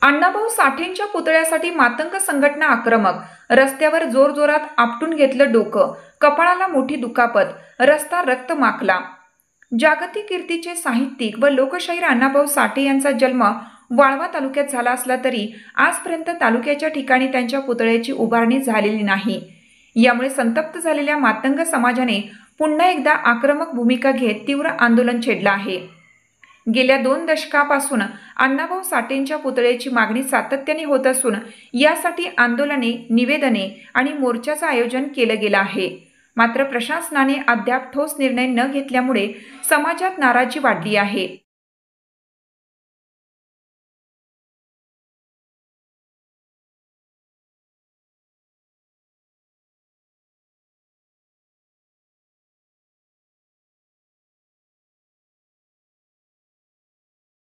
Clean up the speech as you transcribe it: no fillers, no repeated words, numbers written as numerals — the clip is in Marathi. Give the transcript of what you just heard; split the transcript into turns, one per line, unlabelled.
अण्णाभाऊ साठेंच्या पुतळ्यासाठी मातंग संघटना आक्रमक. रस्त्यावर जोरजोरात आपटून घेतलं डोकं, कपाळाला मोठी दुखापत, रस्ता रक्त माखला. जागतिक कीर्तीचे साहित्यिक व लोकशाहीर अण्णाभाऊ साठे यांचा जन्म वाळवा तालुक्यात झाला असला तरी आजपर्यंत तालुक्याच्या ठिकाणी त्यांच्या पुतळ्याची उभारणी झालेली नाही. यामुळे संतप्त झालेल्या मातंग समाजाने पुन्हा एकदा आक्रमक भूमिका घेत तीव्र आंदोलन छेडलं आहे. गेल्या 2 दशकापासून अण्णाभाऊ साठेंच्या पुतळ्याची मागणी सातत्याने होत असून यासाठी आंदोलने, निवेदने आणि मोर्चाचं आयोजन केलं गेलं आहे. मात्र प्रशासनाने अद्याप ठोस निर्णय न घेतल्यामुळे समाजात नाराजी वाढली आहे.